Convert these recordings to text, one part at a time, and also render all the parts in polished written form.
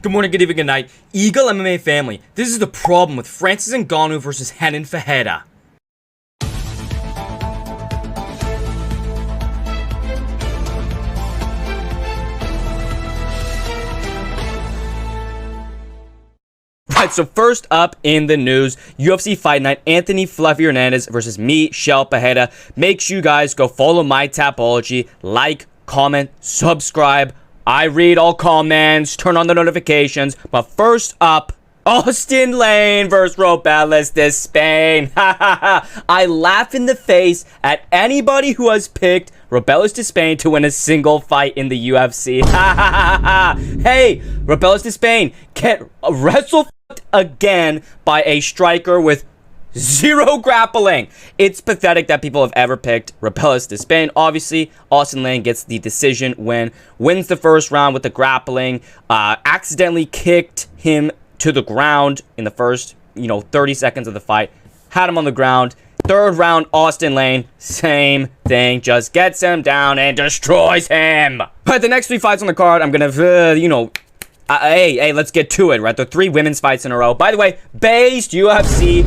Good morning, good evening, good night. EagleMMA family. This is the problem with Francis Ngannou versus Renan Fereira. Right, so first up in the news, UFC Fight Night, Anthony Fluffy Hernandez versus Misha Pereira. Make sure you guys go follow my Tapology, like, comment, subscribe. I read all comments, turn on the notifications. But first up, Austin Lane versus Robelis de Spain. I laugh in the face at anybody who has picked Robelis de Spain to win a single fight in the UFC. Hey, Robelis de Spain get wrestled again by a striker with zero grappling. It's pathetic that people have ever picked Robelis de Spain. Obviously, Austin Lane gets the decision win, wins the first round with the grappling, accidentally kicked him to the ground in the first, 30 seconds of the fight, had him on the ground. Third round, Austin Lane, same thing, just gets him down and destroys him. But the next three fights on the card, I'm gonna, hey, let's get to it, right? The three women's fights in a row. By the way, based UFC,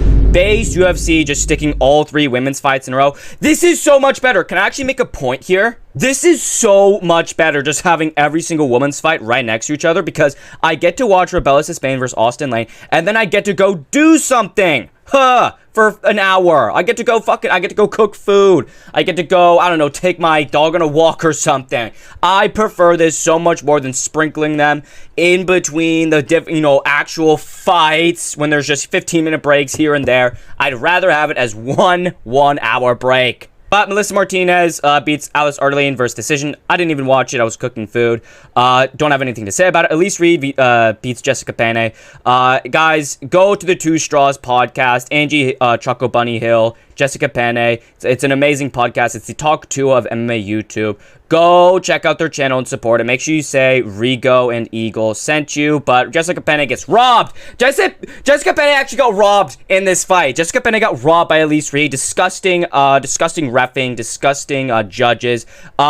just sticking all three women's fights in a row. This is so much better. Can I actually make a point here? This is so much better just having every single women's fight right next to each other, because I get to watch Robelis de Spain versus Austin Lane, and then I get to go do something. For an hour. I get to go cook food. I get to go, I don't know, take my dog on a walk or something. I prefer this so much more than sprinkling them in between the, actual fights when there's just 15-minute breaks here and there. I'd rather have it as one hour break. But Melissa Martinez beats Alice Ardelene versus decision. I didn't even watch it. I was cooking food. Don't have anything to say about it. Elise Reed beats Jessica Pena. Guys, go to the Two Straws podcast. Angie Choco Bunny Hill, Jessica Pena. It's an amazing podcast. It's the Talk 2 of MMA YouTube. Go check out their channel and support it. Make sure you say Rigo and Eagle sent you. But Jessica Pena gets robbed. Jessica Pena actually got robbed in this fight. Jessica Pena got robbed by Elise Reed. Disgusting reffing, disgusting judges.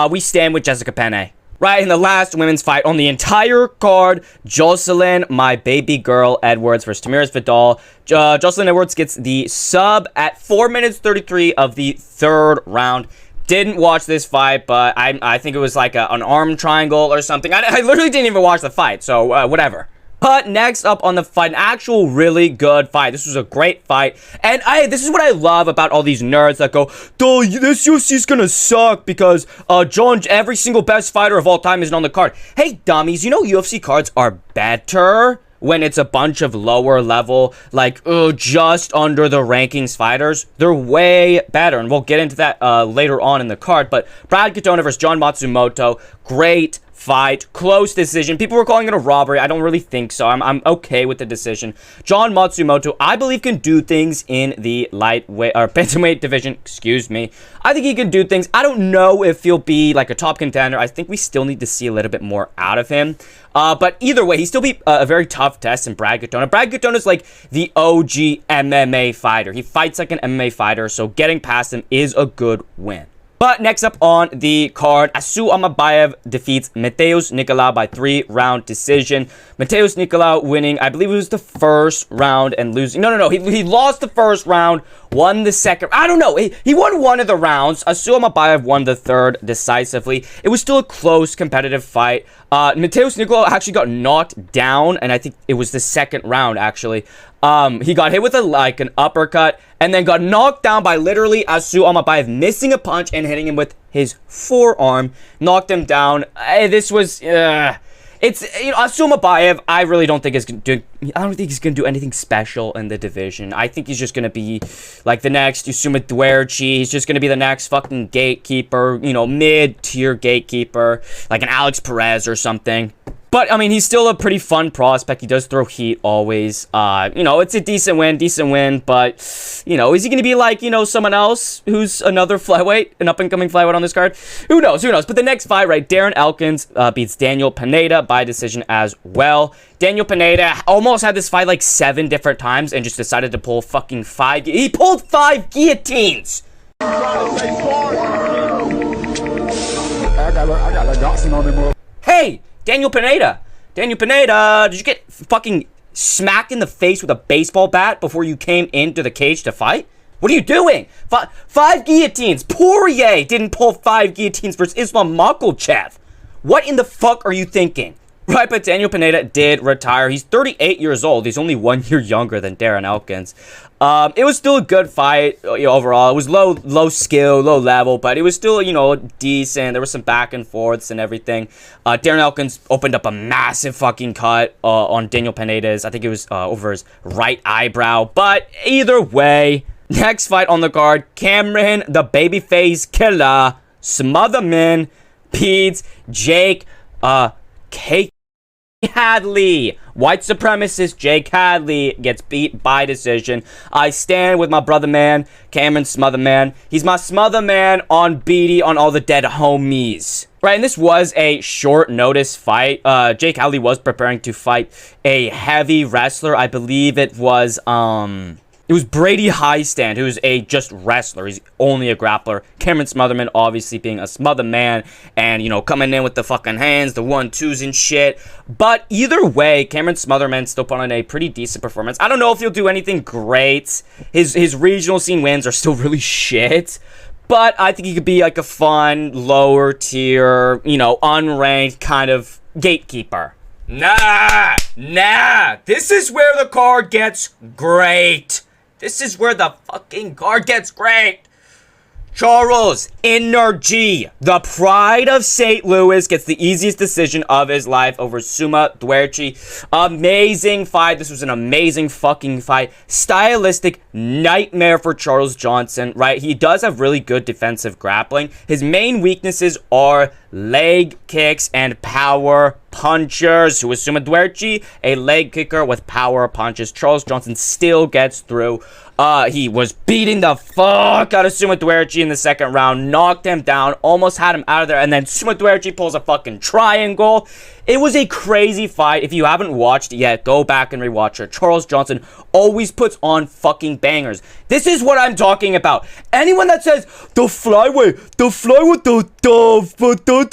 We stand with Jessica Pena. Right, in the last women's fight on the entire card, Jocelyn, my baby girl, Edwards versus Tamir Vidal. Jocelyn Edwards gets the sub at 4 minutes 33 of the third round. Didn't watch this fight, but I think it was like an arm triangle or something. I literally didn't even watch the fight, so whatever. But next up on the fight, an actual really good fight. This was a great fight. And this is what I love about all these nerds that go, duh, this UFC's gonna suck because every single best fighter of all time isn't on the card. Hey, dummies, you know UFC cards are better when it's a bunch of lower level, like, just under the rankings fighters. They're way better, and we'll get into that later on in the card. But Brad Katona versus John Matsumoto, great fight, close decision. People were calling it a robbery. I don't really think so. I'm okay with the decision. John Matsumoto, I believe, can do things in the lightweight or bantamweight division. Excuse me. I think he can do things. I don't know if he'll be like a top contender. I think we still need to see a little bit more out of him. But either way, he still be a very tough test in Brad Katona. Brad Katona is like the OG MMA fighter. He fights like an MMA fighter, so getting past him is a good win. But next up on the card, Asumbayv defeats Matos Nicola by 3-round decision. Matos Nicola winning, I believe it was the first round and losing. No. He lost the first round, won the second. I don't know. He won one of the rounds. Asumbayv won the third decisively. It was still a close, competitive fight. Matos Nicola actually got knocked down, and I think it was the second round, actually. He got hit with an uppercut and then got knocked down by literally Asumbayv missing a punch and hitting him with his forearm. Knocked him down. This was, Asumbayv, I really don't think I don't think he's gonna do anything special in the division. I think he's just gonna be like the next Sumid. He's just gonna be the next fucking gatekeeper, mid-tier gatekeeper, like an Alex Perez or something. But, I mean, he's still a pretty fun prospect. He does throw heat always. It's a decent win. But, is he going to be like, someone else who's another flyweight, an up-and-coming flyweight on this card? Who knows? But the next fight, right, Darren Elkins beats Daniel Pineda by decision as well. Daniel Pineda almost had this fight like 7 different times and just decided to pull fucking 5. He pulled 5 guillotines! I got like Dotson on him. Hey! Daniel Pineda. Daniel Pineda, did you get fucking smacked in the face with a baseball bat before you came into the cage to fight? What are you doing? Five guillotines. Poirier didn't pull 5 guillotines versus Islam Makhachev. What in the fuck are you thinking? Right, but Daniel Pineda did retire. He's 38 years old. He's only 1 year younger than Darren Elkins. It was still a good fight, overall. It was low skill, low level, but it was still, decent. There was some back and forths and everything. Darren Elkins opened up a massive fucking cut on Daniel Pineda's. I think it was over his right eyebrow. But either way, next fight on the card, Cameron, the babyface killer, Smotherman, beats Jake, Cadley. White supremacist Jake Cadley gets beat by decision. I stand with my brother man, Cameron Smotherman. He's my Smotherman on BD on all the dead homies. Right, and this was a short notice fight. Jake Cadley was preparing to fight a heavy wrestler. I believe it was Brady Highstand, who's a just wrestler. He's only a grappler. Cameron Smotherman, obviously being a Smotherman and, coming in with the fucking hands, the 1-2s and shit. But either way, Cameron Smotherman still put on a pretty decent performance. I don't know if he'll do anything great. His regional scene wins are still really shit. But I think he could be like a fun, lower tier, unranked kind of gatekeeper. Nah. This is where the card gets great. This is where the fucking card gets great. Charles Energy, the pride of St. Louis, gets the easiest decision of his life over Suma Duerchi. Amazing fight. This was an amazing fucking fight. Stylistic nightmare for Charles Johnson, right? He does have really good defensive grappling. His main weaknesses are leg kicks and power punchers. Who is Suma Duerchi? A leg kicker with power punches. Charles Johnson still gets through. He was beating the fuck out of Suma Duerchi in the second round, knocked him down, almost had him out of there, and then Suma Duerchi pulls a fucking triangle. It was a crazy fight. If you haven't watched it yet, go back and rewatch it. Charles Johnson always puts on fucking bangers. This is what I'm talking about. Anyone that says, the flyweight, the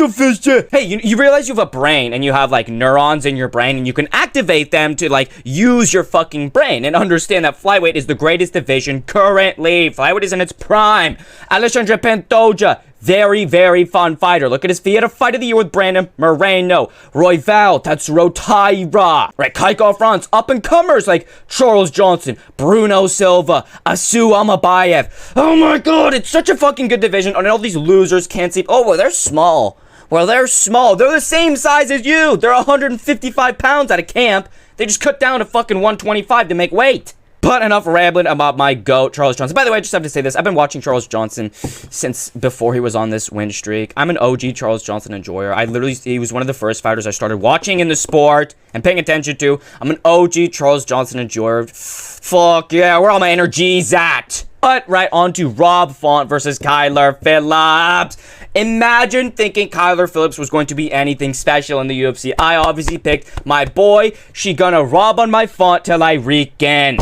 fish. Hey, you realize you have a brain and you have like neurons in your brain and you can activate them to like use your fucking brain and understand that flyweight is the greatest division currently. Flyweight is in its prime. Alexandre Pantoja, very, very fun fighter. Look at his fight of the year with Brandon Moreno, Royval, Tatsuro Taira, right? Kaikov Franz, up-and-comers like Charles Johnson, Bruno Silva, Asumbayv. Oh my god, it's such a fucking good division. And all these losers can't see. Oh, well, they're small. They're the same size as you. They're 155 pounds out of camp. They just cut down to fucking 125 to make weight. But enough rambling about my GOAT, Charles Johnson. By the way, I just have to say this. I've been watching Charles Johnson since before he was on this win streak. I'm an OG Charles Johnson enjoyer. He was one of the first fighters I started watching in the sport and paying attention to. I'm an OG Charles Johnson enjoyer. Fuck yeah, where all my energy's at? But right on to Rob Font versus Kyler Phillips. Imagine thinking Kyler Phillips was going to be anything special in the UFC. I obviously picked my boy. She gonna rob on my Font till I reekin.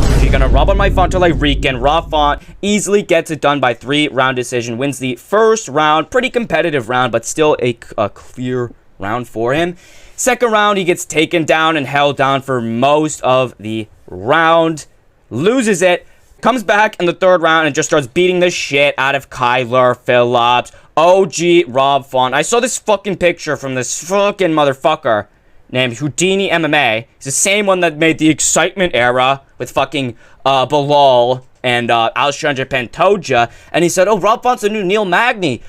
Rob Font easily gets it done by 3-round decision. Wins the first round. Pretty competitive round, but still a clear round for him. Second round, he gets taken down and held down for most of the round. Loses it. Comes back in the third round and just starts beating the shit out of Kyler Phillips. OG Rob Font. I saw this fucking picture from this fucking motherfucker named Houdini MMA. He's the same one that made the Excitement era with fucking Bilal and Alexandre Pantoja. And he said, oh, Rob Font's the new Neil Magny.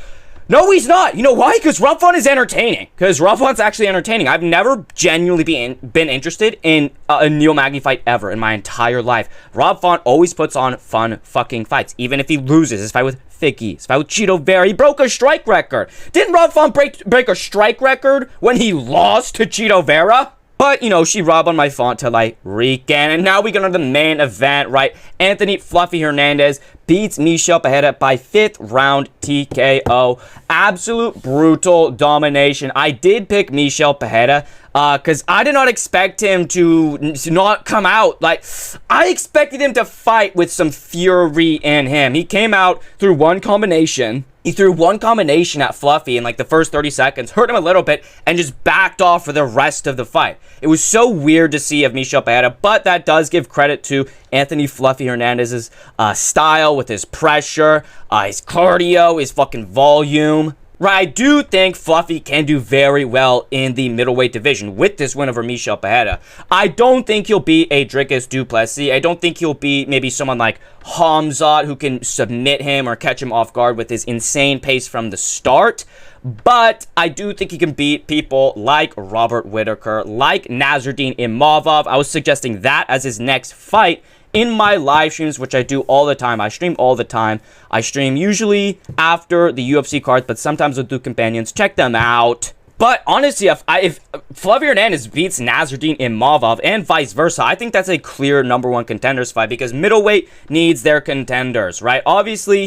No, he's not. You know why? Because Rob Font is entertaining. Actually entertaining. I've never genuinely been interested in a Neil Magny fight ever in my entire life. Rob Font always puts on fun fucking fights. Even if he loses. His fight with Ficky. His fight with Cheeto Vera. He broke a strike record. Didn't Rob Font break a strike record when he lost to Cheeto Vera? But, she robbed on my Font till I reekin. And now we go to the main event, right? Anthony Fluffy Hernandez beats Misha by 5th round TKO. Absolute brutal domination. I did pick Misha because I did not expect him to not come out. I expected him to fight with some fury in him. He came out through one combination. He threw one combination at Fluffy in like the first 30 seconds, hurt him a little bit, and just backed off for the rest of the fight. It was so weird to see of Misha Pena, but that does give credit to Anthony Fluffy Hernandez's style with his pressure, his cardio, his fucking volume. Right, I do think Fluffy can do very well in the middleweight division with this win over Misha Pena. I don't think he'll be a Dricus du Plessis. I don't think he'll be maybe someone like Hamzat who can submit him or catch him off guard with his insane pace from the start. But I do think he can beat people like Robert Whittaker, like Nasruddin Imavov. I was suggesting that as his next fight in my live streams, which I do all the time. I stream all the time. I stream usually after the UFC cards, but sometimes with do companions. Check them out. But honestly, if Fluffy Hernandez beats Nasruddin Imavov and vice versa, I think that's a clear #1 contenders fight because middleweight needs their contenders, right? Obviously,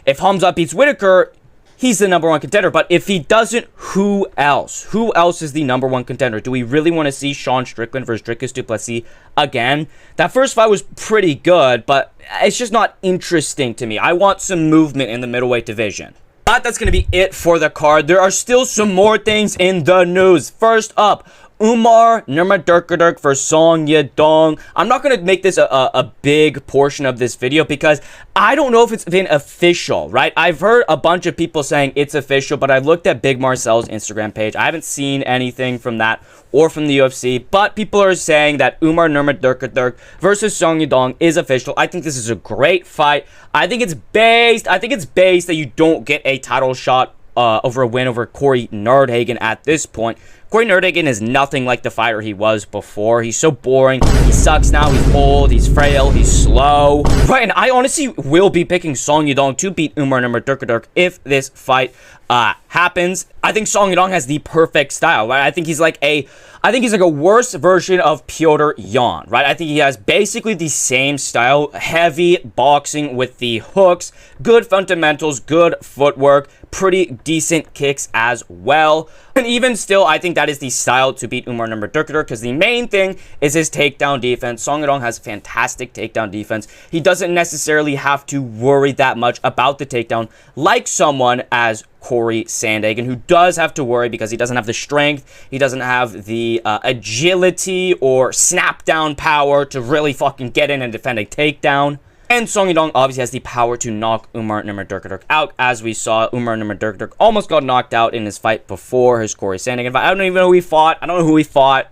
if Hamzat beats Whittaker, he's the #1 contender, but if he doesn't, who else? Who else is the #1 contender? Do we really want to see Sean Strickland versus Dricus du Plessis again? That first fight was pretty good, but it's just not interesting to me. I want some movement in the middleweight division. But that's going to be it for the card. There are still some more things in the news. First up, Umar Nurmagomedov versus Song Yadong. I'm not going to make this a big portion of this video because I don't know if it's been official, right? I've heard a bunch of people saying it's official, but I've looked at Big Marcel's Instagram page. I haven't seen anything from that or from the UFC, but people are saying that Umar Nurmagomedov versus Song Yadong is official. I think this is a great fight. I think it's based that you don't get a title shot over a win over Corey Nordhagen at this point. Corey Nordhagen is nothing like the fighter he was before. He's so boring. He sucks now. He's old. He's frail. He's slow. Right, and I honestly will be picking Song Yadong to beat Umar Nurmagomedov if this fight happens. I think Song Yadong has the perfect style, right? I think he's like a worse version of Petr Yan, right? I think he has basically the same style, heavy boxing with the hooks, good fundamentals, good footwork, pretty decent kicks as well. And even still, I think that is the style to beat Umar Nurmagomedov because the main thing is his takedown defense. Song Yadong has fantastic takedown defense. He doesn't necessarily have to worry that much about the takedown like someone as Corey Sandhagen, who does have to worry because he doesn't have the strength, he doesn't have the agility or snap down power to really fucking get in and defend a takedown. And Song Yadong obviously has the power to knock Umar Nurmagomedov out. As we saw, Umar Nurmagomedov almost got knocked out in his fight before his Corey Sandhagen fight. I don't even know who he fought. I don't know who he fought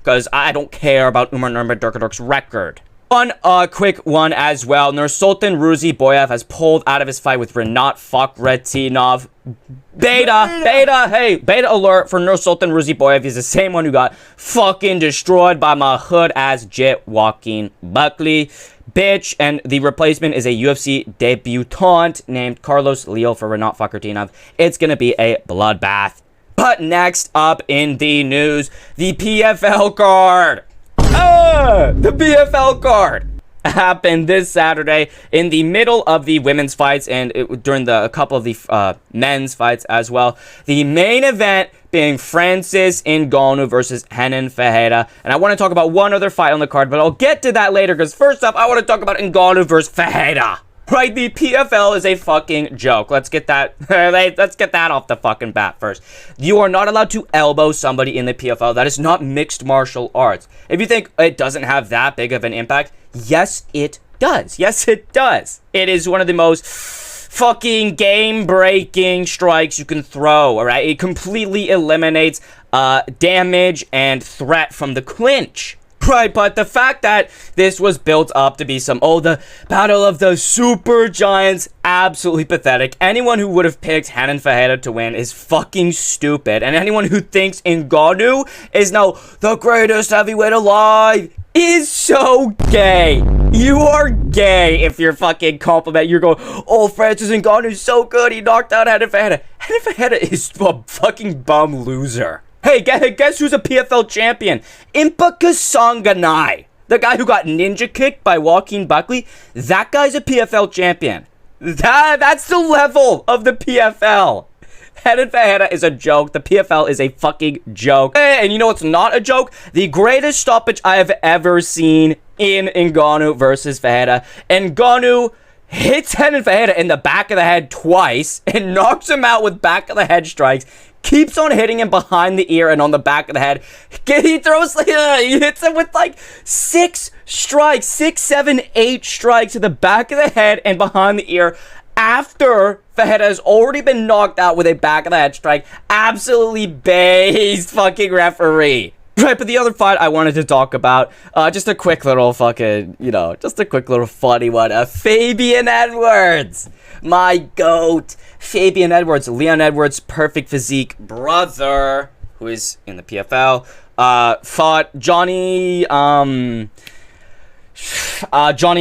because I don't care about Umar Nurmagomedov's record. One quick one as well. Nursultan Ruziboyev has pulled out of his fight with Renat Fakhretdinov. Beta alert for Nursultan Ruziboyev. He's the same one who got fucking destroyed by my hood-ass Jet Joaquin Buckley. Bitch, and the replacement is a UFC debutant named Carlos Leo for Renat Fakhretdinov. It's gonna be a bloodbath. But next up in the news, the PFL card. The PFL card happened this Saturday in the middle of the women's fights and during a couple of the men's fights as well. The main event being Francis Ngannou versus Renan Ferreira. And I want to talk about one other fight on the card, but I'll get to that later because first up, I want to talk about Ngannou versus Ferreira. Right, the PFL is a fucking joke. Let's get that off the fucking bat first. You are not allowed to elbow somebody in the PFL. That is not mixed martial arts. If you think it doesn't have that big of an impact, yes, it does. Yes, it does. It is one of the most fucking game-breaking strikes you can throw, alright? It completely eliminates damage and threat from the clinch. Right, but the fact that this was built up to be the battle of the super giants, absolutely pathetic. Anyone who would have picked Renan Ferreira to win is fucking stupid. And anyone who thinks Ngannou is now the greatest heavyweight alive is so gay. You are gay if you're fucking compliment. You're going, oh, Francis Ngannou is so good. He knocked out Renan Ferreira. Renan Ferreira is a fucking bum loser. Hey, guess who's a PFL champion? Impa Kasai, the guy who got ninja kicked by Joaquin Buckley. That guy's a PFL champion. That's the level of the PFL. Renan Ferreira is a joke. The PFL is a fucking joke. And you know what's not a joke? The greatest stoppage I have ever seen in Ngannou versus Ferreira. Ngannou hits Renan Fereira in the back of the head twice and knocks him out with back of the head strikes. Keeps on hitting him behind the ear and on the back of the head. He throws, he hits him with like 6 strikes, 6, 7, 8 strikes to the back of the head and behind the ear after Fereira has already been knocked out with a back of the head strike. Absolutely based fucking referee. Right, but the other fight I wanted to talk about, just a quick little fucking, just a quick little funny one. Fabian Edwards, my GOAT. Fabian Edwards, Leon Edwards' perfect physique brother, who is in the PFL, fought Johnny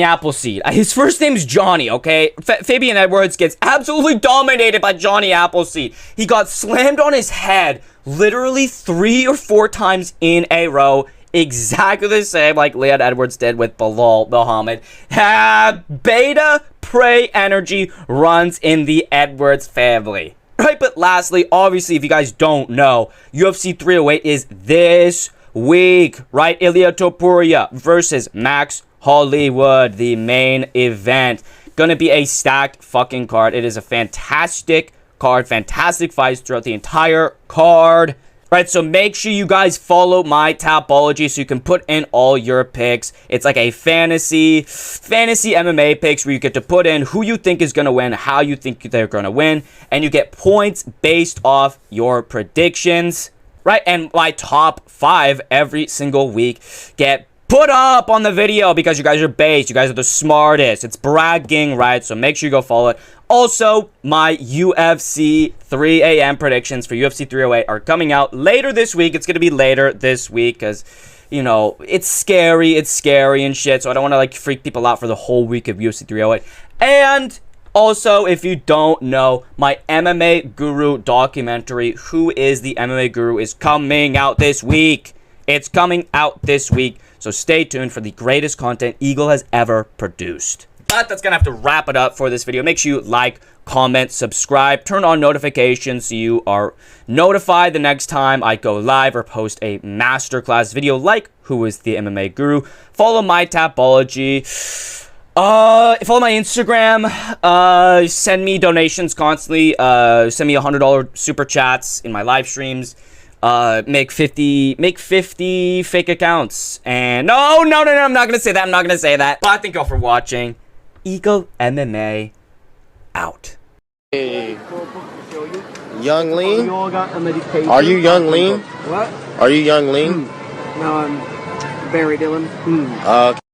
Appleseed. His first name's Johnny, okay? Fabian Edwards gets absolutely dominated by Johnny Appleseed. He got slammed on his head literally 3 or 4 times in a row. Exactly the same like Leon Edwards did with Bilal Muhammad. Beta prey energy runs in the Edwards family. Right, but lastly, obviously, if you guys don't know, UFC 308 is this week, right? Ilia Topuria versus Max Hollywood, the main event. Gonna be a stacked fucking card. It is a fantastic card, fantastic fights throughout the entire card. Right, so make sure you guys follow my Tapology so you can put in all your picks. It's like a fantasy MMA picks where you get to put in who you think is going to win, how you think they're going to win, and you get points based off your predictions. Right, and my top 5 every single week get put up on the video because you guys are based. You guys are the smartest. It's bragging, right? So make sure you go follow it. Also, my UFC 3 a.m. predictions for UFC 308 are coming out later this week. It's going to be later this week because, it's scary and shit. So I don't want to, like, freak people out for the whole week of UFC 308. And also, if you don't know, my MMA Guru documentary, Who is the MMA Guru, is coming out this week. It's coming out this week. So stay tuned for the greatest content Eagle has ever produced. But that's going to have to wrap it up for this video. Make sure you like, comment, subscribe, turn on notifications so you are notified the next time I go live or post a masterclass video like Who is the MMA Guru. Follow my Tapology. Follow my Instagram. Send me donations constantly. Send me $100 super chats in my live streams. Make 50 fake accounts. And no, I'm not gonna say that. But thank y'all for watching. EagleMMA out. Hey. Young Lean? Are you Young Lean? What? Are you Young Lean? No, I'm Barry Dillon.